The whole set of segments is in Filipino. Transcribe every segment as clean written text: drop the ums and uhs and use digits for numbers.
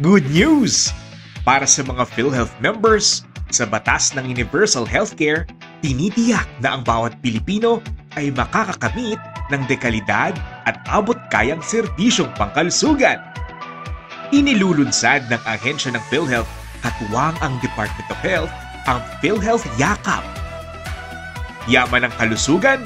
Good news! Para sa mga PhilHealth members, sa batas ng Universal Healthcare, tinitiyak na ang bawat Pilipino ay makakakamit ng dekalidad at abot-kayang serbisyong pangkalusugan. Inilulunsad ng ahensya ng PhilHealth katuwang ang Department of Health ang PhilHealth Yakap. Yaman ng kalusugan,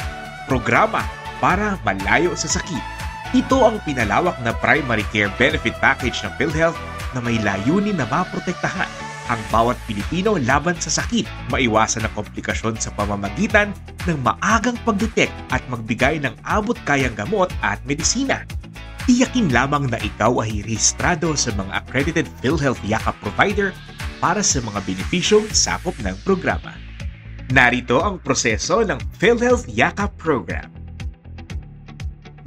programa para malayo sa sakit. Ito ang pinalawak na primary care benefit package ng PhilHealth na may layunin na maprotektahan ang bawat Pilipino laban sa sakit, maiwasan ang komplikasyon sa pamamagitan ng maagang pagdetect at magbigay ng abot-kayang gamot at medisina. Tiyakin lamang na ikaw ay rehistrado sa mga accredited PhilHealth Yakap provider para sa mga benepisyong sakop ng programa. Narito ang proseso ng PhilHealth Yakap Program.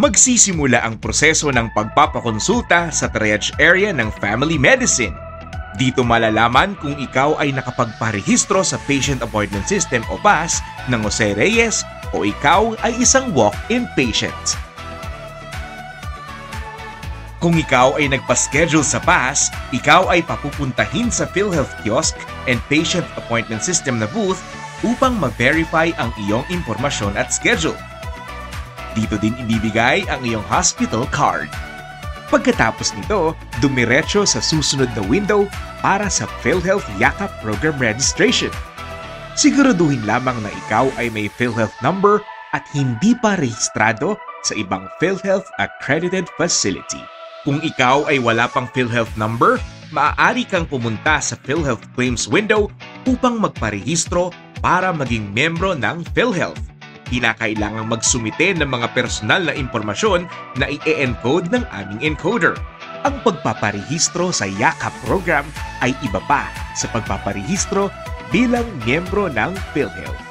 Magsisimula ang proseso ng pagpapakonsulta sa triage area ng Family Medicine. Dito malalaman kung ikaw ay nakapagparehistro sa Patient Appointment System o PAS ng Jose Reyes o ikaw ay isang walk-in patient. Kung ikaw ay nagpa-schedule sa PAS, ikaw ay papupuntahin sa PhilHealth Kiosk and Patient Appointment System na booth upang ma-verify ang iyong impormasyon at schedule. Dito din ibibigay ang iyong hospital card. Pagkatapos nito, dumiretso sa susunod na window para sa PhilHealth Yakap Program Registration. Siguraduhin lamang na ikaw ay may PhilHealth number at hindi pa rehistrado sa ibang PhilHealth accredited facility. Kung ikaw ay wala pang PhilHealth number, maaari kang pumunta sa PhilHealth Claims window upang magparehistro para maging membro ng PhilHealth. Kinakailangang magsumite ng mga personal na impormasyon na i-encode ng aming encoder. Ang pagpaparehistro sa Yakap program ay iba pa sa pagpaparehistro bilang miyembro ng PhilHealth.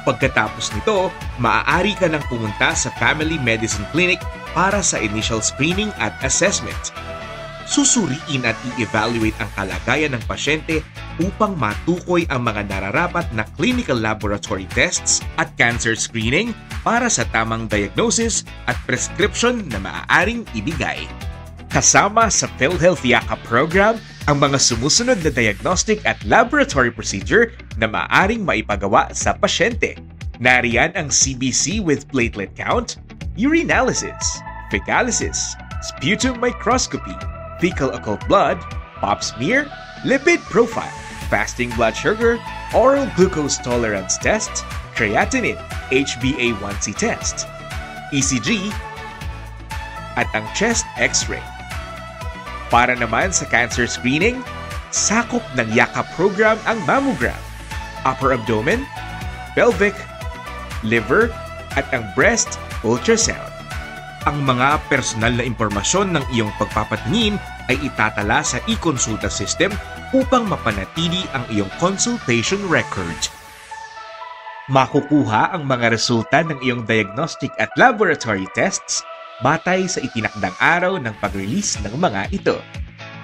Pagkatapos nito, maaari ka nang pumunta sa Family Medicine Clinic para sa initial screening at assessment. Susuriin at i-evaluate ang kalagayan ng pasyente upang matukoy ang mga nararapat na clinical laboratory tests at cancer screening para sa tamang diagnosis at prescription na maaaring ibigay. Kasama sa PhilHealth Yakap program ang mga sumusunod na diagnostic at laboratory procedure na maaaring maipagawa sa pasyente. Nariyan ang CBC with platelet count, urinalysis, fecalysis, sputum microscopy, fecal occult blood, pap smear, lipid profile, fasting blood sugar, oral glucose tolerance test, creatinine, HbA1c test, ECG, at ang chest x-ray. Para naman sa cancer screening, sakop ng Yakap program ang mammogram, upper abdomen, pelvic, liver, at ang breast ultrasound. Ang mga personal na impormasyon ng iyong pagpapatingin ay itatala sa e-consulta system upang mapanatili ang iyong consultation record. Makukuha ang mga resulta ng iyong diagnostic at laboratory tests batay sa itinakdang araw ng pag-release ng mga ito.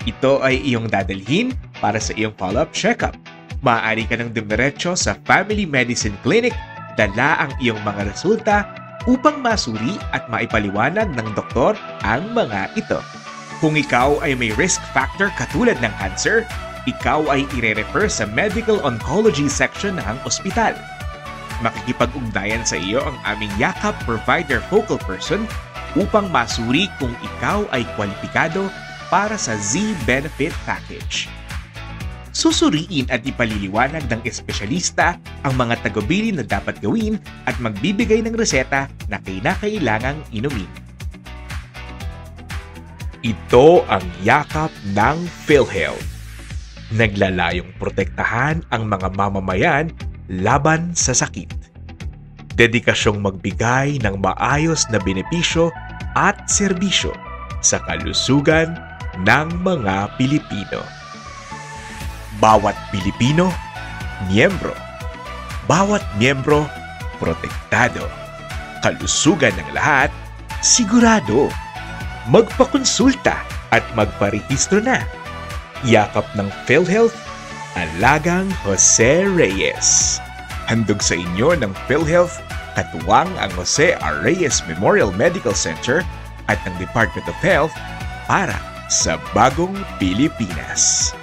Ito ay iyong dadalhin para sa iyong follow-up checkup. Maaari ka nang dumiretso sa Family Medicine Clinic, dala ang iyong mga resulta upang masuri at maipaliwanag ng doktor ang mga ito. Kung ikaw ay may risk factor katulad ng cancer, ikaw ay ire-refer sa Medical Oncology section ng ospital. Makikipag-ugnayan sa iyo ang aming Yakap Provider Focal Person upang masuri kung ikaw ay kwalipikado para sa Z-Benefit Package. Susuriin at ipaliliwanag ng espesyalista ang mga tagubilin na dapat gawin at magbibigay ng reseta na kinakailangang inumin. Ito ang yakap ng PhilHealth. Naglalayong protektahan ang mga mamamayan laban sa sakit. Dedikasyong magbigay ng maayos na benepisyo at serbisyo sa kalusugan ng mga Pilipino. Bawat Pilipino, miyembro. Bawat miyembro, protektado. Kalusugan ng lahat, sigurado. Magpakonsulta at magparehistro na. Yakap ng PhilHealth, Alagang Jose Reyes. Handog sa inyo ng PhilHealth, katuwang ang Jose R. Reyes Memorial Medical Center at ng Department of Health para sa bagong Pilipinas.